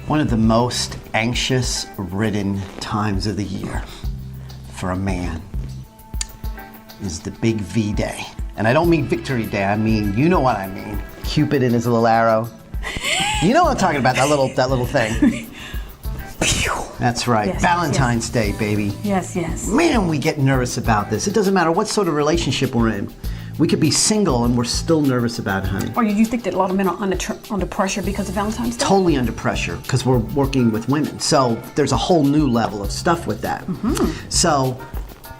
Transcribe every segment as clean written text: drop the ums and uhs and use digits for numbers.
One of the most anxious-ridden times of the year for a man is the big V Day. And I don't mean Victory Day, I mean, you know what I mean. Cupid and his little arrow. You know what I'm talking about, that little thing. That's right, yes, Valentine's Day, baby. Yes, yes. Man, we get nervous about this. It doesn't matter what sort of relationship we're in. We could be single and we're still nervous about it, honey. Or you think that a lot of men are under pressure because of Valentine's Day? Totally under pressure because we're working with women. So there's a whole new level of stuff with that. Mm-hmm. So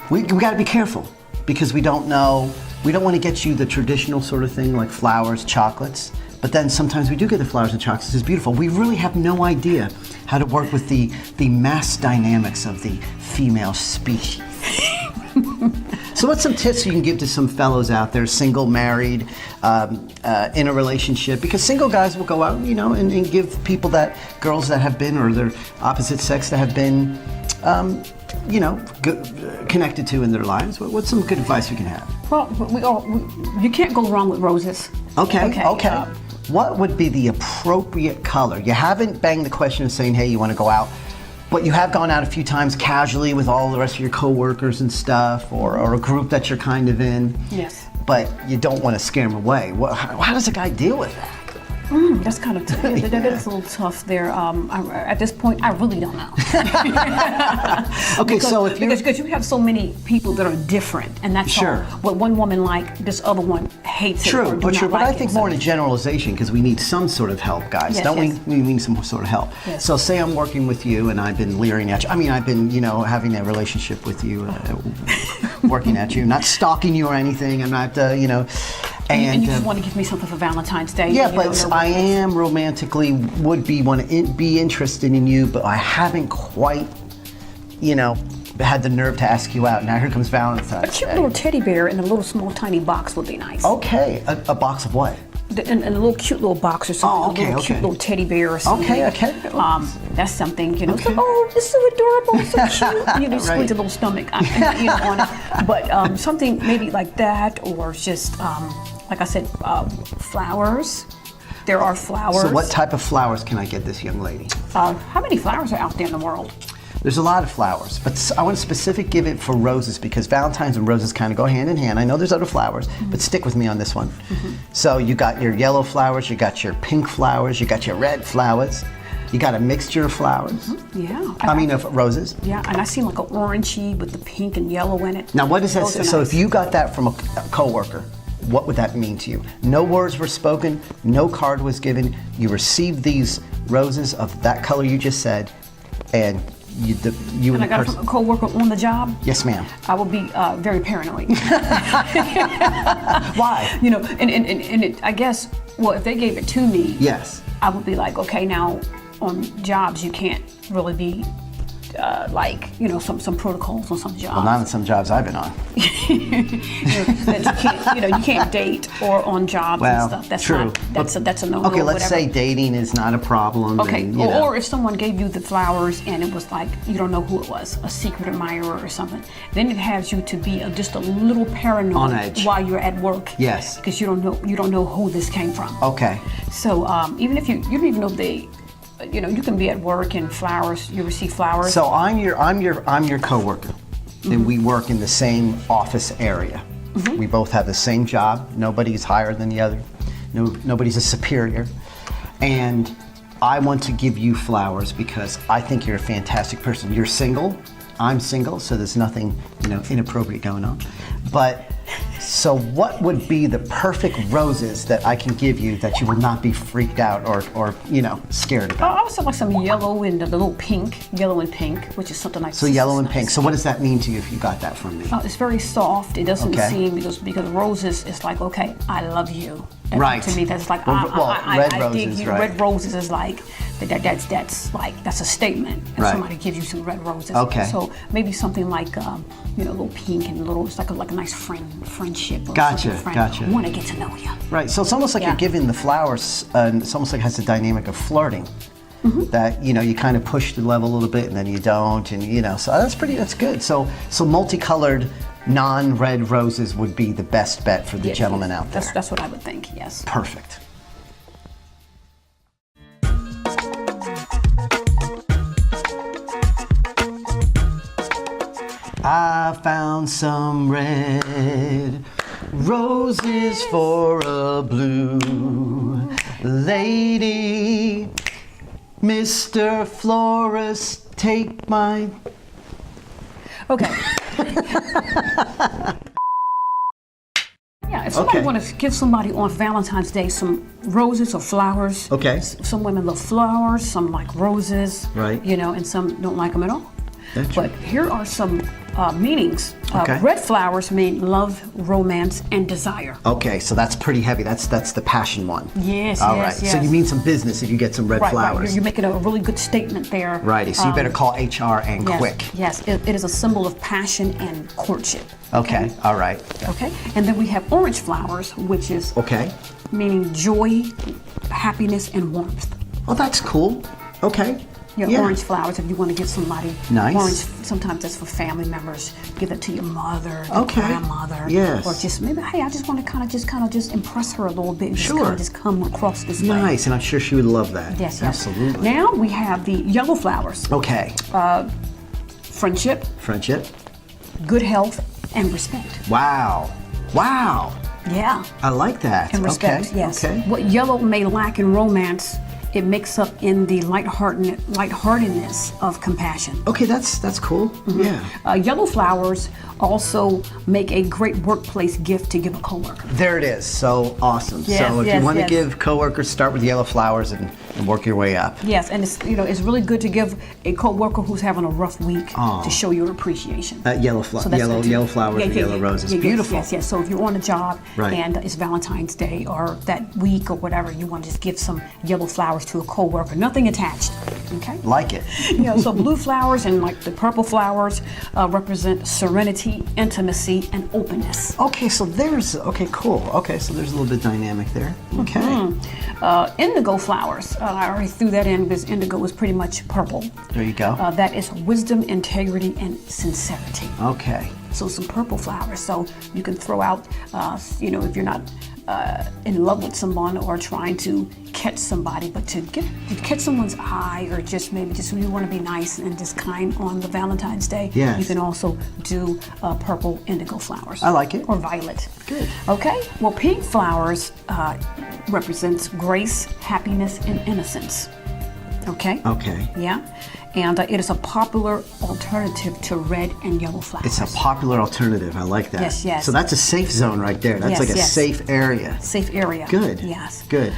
we got to be careful because we don't know. We don't want to get you the traditional sort of thing like flowers, chocolates. But then sometimes we do get the flowers and chocolates. It's beautiful. We really have no idea how to work with the mass dynamics of the female species. So what's some tips you can give to some fellows out there, single, married, in a relationship? Because single guys will go out, you know, and give people that, girls that have been, or their opposite sex that have been, you know, connected to in their lives. What's some good advice you can have? Well, you can't go wrong with roses. Okay. What would be the appropriate color? You haven't banged the question of saying, hey, you want to go out, but you have gone out a few times casually with all the rest of your coworkers and stuff, or a group that you're kind of in. Yes. But you don't want to scare them away. How does a guy deal with that? That's kind of tough. That is a little tough there. At this point, I really don't know. Okay, so if because you have so many people that are different, and that's sure. What one woman like, this other one hates true, it. Or but like I think more in a generalization because we need some sort of help, guys. Yes, don't yes. we need some sort of help? Yes. So say I'm working with you and I've been leering at you. I mean, I've been, you know, having a relationship with you, working at you, not stalking you or anything. I'm not, you know. And you just want to give me something for Valentine's Day. Yeah, but I am romantically want to be interested in you, but I haven't quite, you know, had the nerve to ask you out. Now here comes Valentine's Day. A cute Day. little teddy bear in a little small tiny box would be nice. Okay, a box of what? In a little cute little box or something. Cute little teddy bear or something. Okay. That's something, you know. Okay. Oh, it's so adorable, so cute. You know, squeeze a little stomach, you know, on it. But something maybe like that, or just, like I said, flowers. There are flowers. So what type of flowers can I get this young lady? How many flowers are out there in the world? There's a lot of flowers, but I want to specifically give it for roses because Valentine's and roses kind of go hand in hand. I know there's other flowers, but stick with me on this one. So you got your yellow flowers, you got your pink flowers, you got your red flowers, you got a mixture of flowers. Yeah. I mean of roses. Yeah, and I see like an orangey with the pink and yellow in it. Now what does that Those say? are So nice. if you got that from a coworker, what would that mean to you? No words were spoken, no card was given. You received these roses of that color you just said, and you and I got it from a coworker on the job. Yes, ma'am. I would be very paranoid. Why? You know, and it, I guess, well, if they gave it to me, yes, I would be like, okay, now on jobs you can't really be like, you know, some protocols on some jobs. Well, not on some jobs I've been on. You can't date or on jobs and stuff. That's true. That's a no-no. Okay, let's say dating is not a problem. Okay, and, or if someone gave you the flowers and it was like, you don't know who it was, a secret admirer or something, then it has you to be just a little paranoid on edge while you're at work. Yes. Because you don't know who this came from. Okay. So even if you don't even know if they, you know, you can be at work and flowers, you receive flowers. So I'm your coworker, and we work in the same office area. We both have the same job. Nobody's higher than the other. Nobody's a superior. And I want to give you flowers because I think you're a fantastic person. You're single. I'm single, so there's nothing, you know, inappropriate going on. But so what would be the perfect roses that I can give you that you would not be freaked out or you know, scared about? I would say like some yellow and a little pink, yellow and pink, which is something like. So yellow and pink. So what does that mean to you if you got that from me? It's very soft. It doesn't seem because roses is like, okay, I love you. Right. To me, that's like red I roses, dig you. right. Red roses is like that's a statement. If right. somebody gives you some red roses. Okay. So maybe something like you know, a little pink and a little, it's like a nice friendship. Or Gotcha. I want to get to know you. Right. So it's almost like you're giving the flowers. It's almost like it has the dynamic of flirting. That, you know, you kind of push the level a little bit and then you don't, and you know, so that's good. So multicolored non-red roses would be the best bet for the gentleman out there. That's what I would think, yes. Perfect. I found some red roses for a blue lady. Mr. Florist, take my... Okay. Yeah, if somebody want to give somebody on Valentine's Day some roses or flowers. Okay. Some women love flowers, some like roses. Right. You know, and some don't like them at all. That's true. But here are some meanings. Okay. Red flowers mean love, romance, and desire. Okay, so that's pretty heavy. That's the passion one. Yes, All yes, right. yes. So you mean some business if you get some red flowers. Right. You're making a really good statement there. Righty. So you better call HR and Yes, quick. Yes, it is a symbol of passion and courtship. Okay. All right. Okay. And then we have orange flowers, which is Okay. meaning joy, happiness, and warmth. Oh, that's cool. Okay. You know, Yeah. orange flowers, if you want to give somebody Nice. orange, sometimes that's for family members. Give it to your mother, your Okay. grandmother. Yes. Or just maybe, hey, I just want to kind of just impress her a little bit and Sure. just come across this way. Nice, and I'm sure she would love that. Yes, yes. Absolutely. Now we have the yellow flowers. Okay. Friendship, Friendship. good health, and respect. Wow. Wow. Yeah. I like that. And respect, okay. yes. Okay. What yellow may lack in romance, it makes up in the lightheartedness of compassion. Okay, that's cool. Yeah. Yellow flowers also make a great workplace gift to give a coworker. There it is. So awesome. Yes, so if yes, you want yes. to give coworkers, start with yellow flowers and work your way up. Yes, and it's it's really good to give a coworker who's having a rough week to show your appreciation. Yellow So that's yellow good, too. yellow flowers and yellow roses. Beautiful. Yes, yes. So if you're on a job Right. and it's Valentine's Day or that week or whatever, you want to just give some yellow flowers to a coworker. Nothing attached. Okay. Like it. So blue flowers and like the purple flowers represent serenity, intimacy, and openness. Okay, so there's cool. Okay, so there's a little bit dynamic there. Okay. Indigo flowers. I already threw that in because indigo is pretty much purple. There you go. That is wisdom, integrity, and sincerity. Okay. So some purple flowers. So you can throw out, if you're not in love with someone or trying to catch somebody, but to catch someone's eye, or just maybe just you want to be nice and just kind on the Valentine's Day. Yes. You can also do purple indigo flowers. I like it. Or violet. Good. Okay. Well, pink flowers represents grace, happiness, and innocence. Okay. Okay. Yeah. And it is a popular alternative to red and yellow flowers. It's a popular alternative. I like that. Yes, yes. So that's a safe zone right there. That's Yes, like a yes. safe area. Safe area. Good. Yes. Good.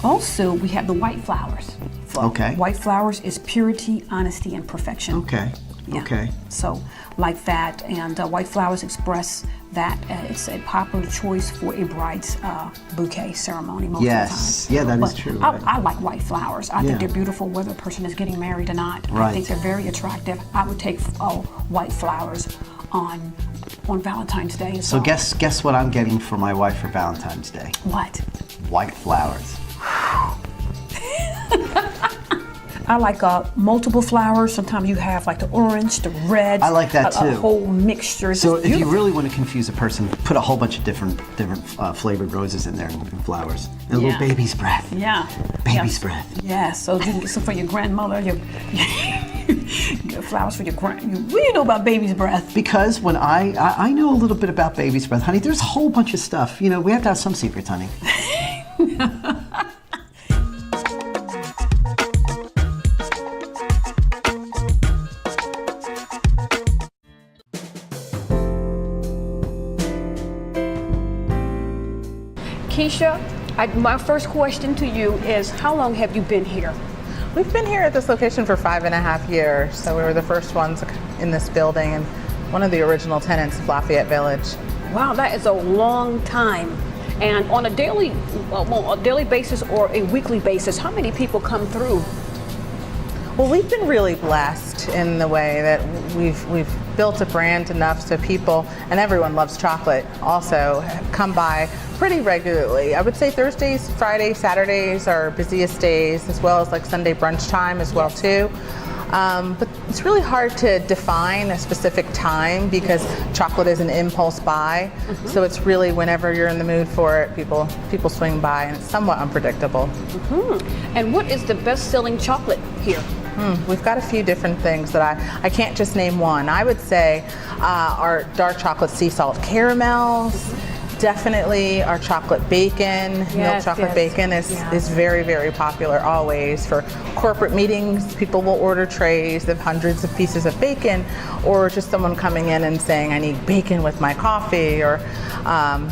Also, we have the white flowers. Okay. White flowers is purity, honesty, and perfection. Okay. Yeah. Okay. So, like that, and white flowers express that it's a popular choice for a bride's bouquet ceremony most Yes. of the time. Yeah, that is But true, I, right. I like white flowers. I Yeah. think they're beautiful whether a person is getting married or not. I Right. think they're very attractive. I would take white flowers on Valentine's Day as So well. guess what I'm getting for my wife for Valentine's Day? What? White flowers. I like multiple flowers. Sometimes you have like the orange, the red. I like that A too. whole mixture. It's So just if you beautiful. really want to confuse a person, put a whole bunch of different flavored roses in there and flowers. And a little Yeah. baby's breath. Yeah. Baby's Yes. breath. Yeah, so you can get some for your grandmother, your get flowers for your what do you know about baby's breath? Because when I know a little bit about baby's breath, honey, there's a whole bunch of stuff. You know, we have to have some secrets, honey. Kesha, my first question to you is, how long have you been here? We've been here at this location for 5.5 years, so we were the first ones in this building and one of the original tenants of Lafayette Village. Wow, that is a long time. And on a daily basis or a weekly basis, how many people come through? Well, we've been really blessed in the way that we've built a brand enough so people, and everyone loves chocolate, also come by pretty regularly. I would say Thursdays, Fridays, Saturdays are our busiest days, as well as like Sunday brunch time as well too. But it's really hard to define a specific time because chocolate is an impulse buy. Mm-hmm. So it's really whenever you're in the mood for it, people swing by, and it's somewhat unpredictable. And what is the best-selling chocolate here? We've got a few different things that I can't just name one. I would say our dark chocolate sea salt caramels. Definitely our chocolate bacon, milk chocolate bacon is very, very popular always. For corporate meetings, people will order trays of hundreds of pieces of bacon, or just someone coming in and saying, I need bacon with my coffee, or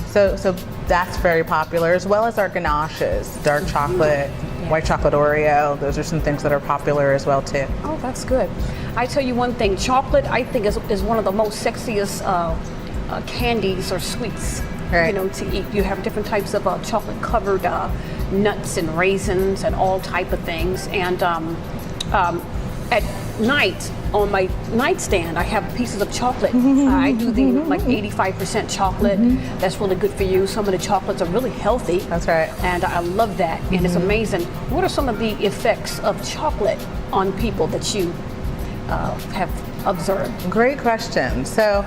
so that's very popular, as well as our ganaches, dark chocolate, white chocolate Oreo. Those are some things that are popular as well too. Oh, that's good. I tell you one thing, chocolate I think is one of the most sexiest candies or sweets. Right. You know, to eat. You have different types of chocolate covered nuts and raisins and all type of things. And at night on my nightstand, I have pieces of chocolate. I do the like 85% chocolate. That's really good for you. Some of the chocolates are really healthy. That's right. And I love that. And it's amazing. What are some of the effects of chocolate on people that you have observed? Great question. So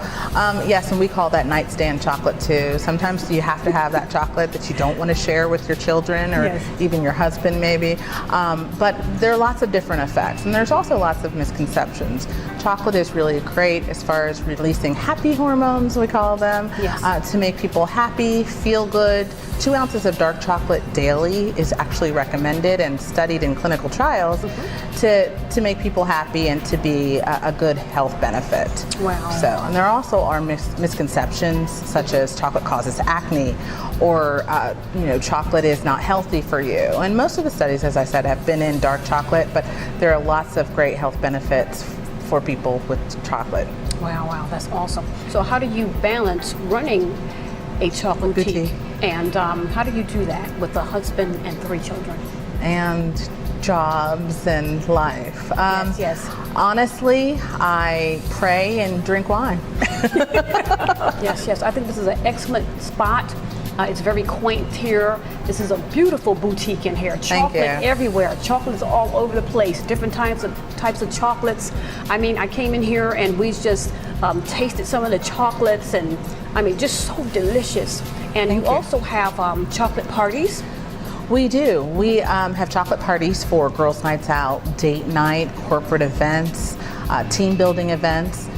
yes, and we call that nightstand chocolate too. Sometimes you have to have that chocolate that you don't want to share with your children or even your husband maybe. But there are lots of different effects, and there's also lots of misconceptions. Chocolate is really great as far as releasing happy hormones, we call them, to make people happy, feel good. 2 ounces of dark chocolate daily is actually recommended and studied in clinical trials to make people happy and to be a good health benefit. Wow. So, and there also are misconceptions such as chocolate causes acne, or chocolate is not healthy for you. And most of the studies, as I said, have been in dark chocolate, but there are lots of great health benefits for people with chocolate. Wow, that's awesome. So how do you balance running a chocolate boutique? And how do you do that with a husband and 3 children? And jobs and life. Yes. Honestly, I pray and drink wine. Yes. I think this is an excellent spot. It's very quaint here. This is a beautiful boutique in here. Chocolate everywhere. Chocolate is all over the place. Different types of chocolates. I mean, I came in here and we just tasted some of the chocolates, and I mean, just so delicious. And you also have chocolate parties. We do. We have chocolate parties for girls' nights out, date night, corporate events, team building events,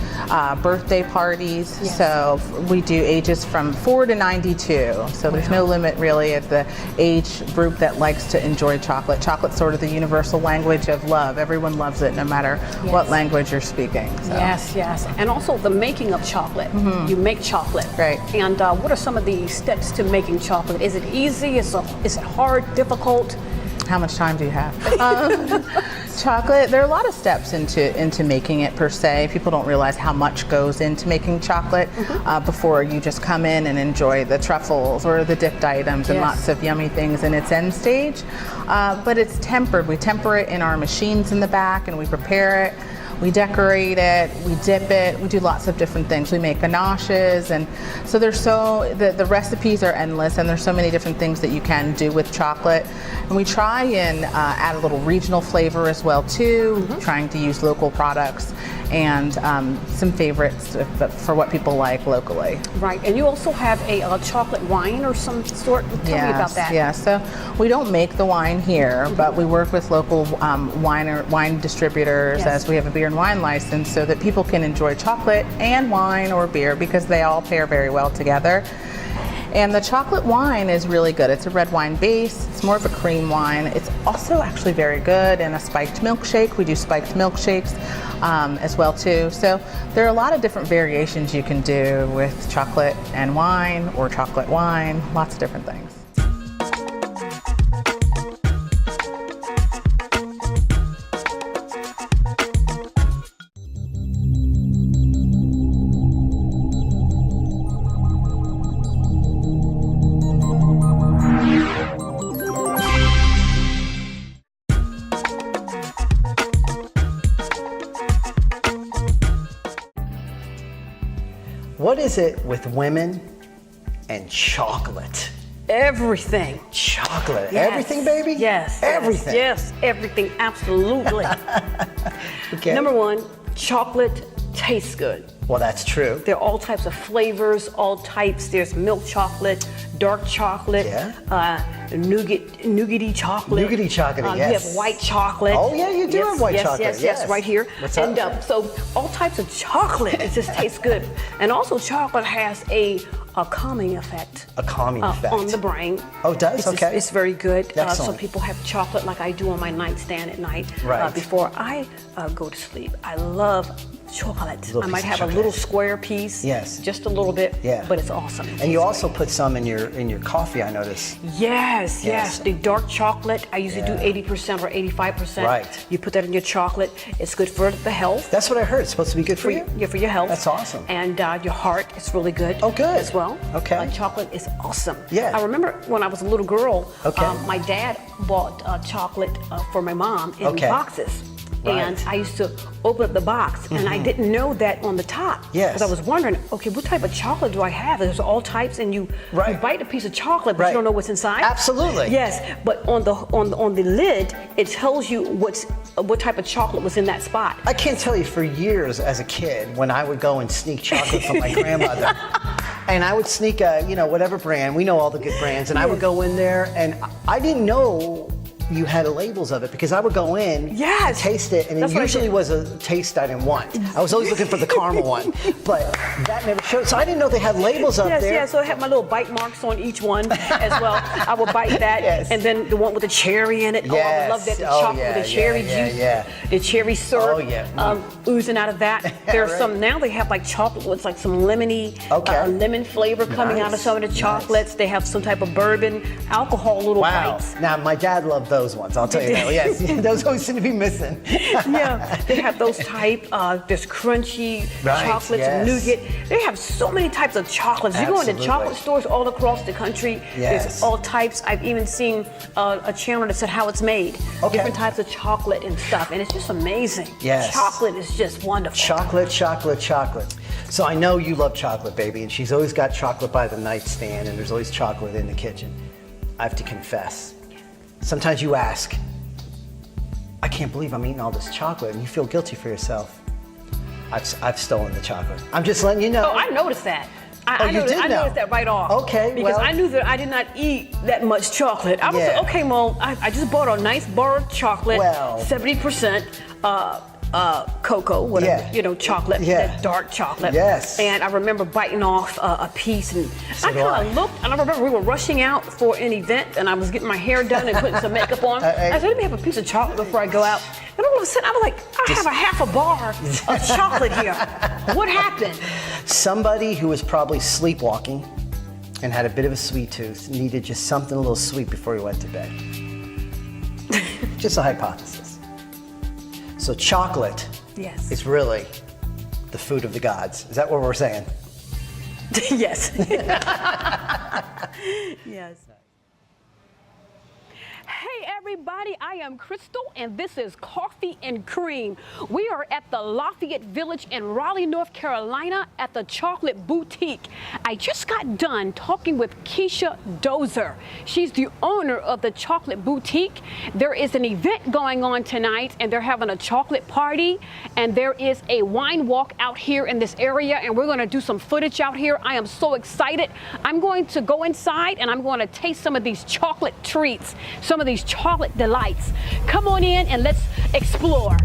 birthday parties. So we do ages from 4 to 92. So there's no limit really of the age group that likes to enjoy chocolate. Chocolate's sort of the universal language of love. Everyone loves it no matter what language you're speaking. So. Yes. And also the making of chocolate. You make chocolate. Right. And what are some of the steps to making chocolate? Is it easy? Is it hard, difficult? How much time do you have? Chocolate, there are a lot of steps into making it per se. People don't realize how much goes into making chocolate before you just come in and enjoy the truffles or the dipped items and lots of yummy things in its end stage. But it's tempered. We temper it in our machines in the back, and we prepare it. We decorate it, we dip it, we do lots of different things. We make ganaches, and so the recipes are endless, and there's so many different things that you can do with chocolate. And we try and add a little regional flavor as well too, trying to use local products and some favorites for what people like locally. Right, and you also have a chocolate wine or some sort. Tell me about that. Yeah, so we don't make the wine here, but we work with local wine distributors as we have a beer and wine license, so that people can enjoy chocolate and wine or beer because they all pair very well together. And the chocolate wine is really good. It's a red wine base. It's more of a cream wine. It's also actually very good in a spiked milkshake. We do spiked milkshakes as well too. So there are a lot of different variations you can do with chocolate and wine or chocolate wine, lots of different things. What is it with women and chocolate? Everything. Chocolate. Yes. Everything, baby? Yes. Everything. Yes, everything, absolutely. Okay. Number 1, chocolate tastes good. Well, that's true. There are all types of flavors, all types. There's milk chocolate, dark chocolate, nougaty chocolate. Nougaty chocolate, yes. You have white chocolate. Oh, yeah, you do have white chocolate. Yes, right here. What's and up? So all types of chocolate. It just tastes good. And also chocolate has a calming effect. A calming effect. On the brain. Oh, it does? Okay. It's very good. So Excellent. people have chocolate like I do on my nightstand at night Right. before I go to sleep. I love chocolate. Little I might piece of have chocolate. a little square piece. Yes. Just a little bit. Yeah. But it's awesome. And you also put some in your coffee, I notice. Yes. The dark chocolate, I usually do 80% or 85%. Right. You put that in your chocolate. It's good for the health. That's what I heard. It's supposed to be good for you? Yeah, for your health. That's awesome. And your heart is really good. Oh, good. As well. Okay. Chocolate is awesome. Yeah. I remember when I was a little girl, Okay. my dad bought chocolate for my mom in Okay. boxes. Right. And I used to open up the box, and I didn't know that on the top. Yes. Because I was wondering, okay, what type of chocolate do I have? There's all types, and you bite a piece of chocolate, but Right. you don't know what's inside. Absolutely. Yes, but on the lid, it tells you what type of chocolate was in that spot. I can't tell you, for years as a kid, when I would go and sneak chocolate from my grandmother, and I would sneak whatever brand, we know all the good brands, and I would go in there, and I didn't know you had labels of it, because I would go in and taste it, and That's it what I usually did. was a taste I didn't want. I was always looking for the caramel one, but that never showed. So I didn't know they had labels up there. Yes, so I had my little bite marks on each one as well. I would bite that, Yes. and then the one with the cherry in it. Yes. Oh, I would love that. The chocolate with the cherry juice, the cherry syrup Oh, yeah. oozing out of that. There's Right. some, now they have like chocolate with like some lemony, lemon flavor coming out of Nice. some of the chocolates. They have some type of bourbon, alcohol little bites. Now, my dad loved those ones, I'll tell you that. Yes, those always seem to be missing. Yeah, they have those type. There's crunchy chocolates, nougat. They have so many types of chocolates. You go into Absolutely. chocolate stores all across the country. Yes. There's all types. I've even seen a channel that said how it's made. Okay. Different types of chocolate and stuff, and it's just amazing. Yes. Chocolate is just wonderful. Chocolate. So I know you love chocolate, baby, and she's always got chocolate by the nightstand, and there's always chocolate in the kitchen. I have to confess, sometimes you ask, I can't believe I'm eating all this chocolate, and you feel guilty for yourself. I've stolen the chocolate. I'm just letting you know. Oh, I noticed that. I you did I know? noticed that right off. Okay, Because well- I knew that I did not eat that much chocolate. I was like, okay, Mom, I just bought a nice bar of chocolate, Well- 70% cocoa, whatever, chocolate, that dark chocolate. Yes. And I remember biting off a piece, and So I do kind I. of looked, and I remember we were rushing out for an event, and I was getting my hair done and putting some makeup on. I said, let me have a piece of chocolate before I go out. And all of a sudden, I was like, I have a half a bar of chocolate here. What happened? Somebody who was probably sleepwalking and had a bit of a sweet tooth needed just something a little sweet before he went to bed. Just a hypothesis. So chocolate is really the food of the gods. Is that what we're saying? Yes. Yes. Hey everybody, I am Crystal and this is Coffee and Cream. We are at the Lafayette Village in Raleigh, North Carolina at the Chocolate Boutique. I just got done talking with Kesha Dozier. She's the owner of the Chocolate Boutique. There is an event going on tonight and they're having a chocolate party, and there is a wine walk out here in this area, and we're going to do some footage out here. I am so excited. I'm going to go inside and I'm going to taste some of these chocolate treats, some of these chocolate delights. Come on in and let's explore.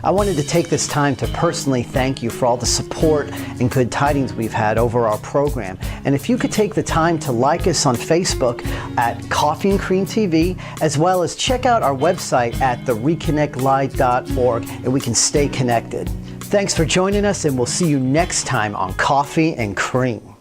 I wanted to take this time to personally thank you for all the support and good tidings we've had over our program. And if you could take the time to like us on Facebook at Coffee and Cream TV, as well as check out our website at ReConnectLive.org, and we can stay connected. Thanks for joining us, and we'll see you next time on Coffee and Cream.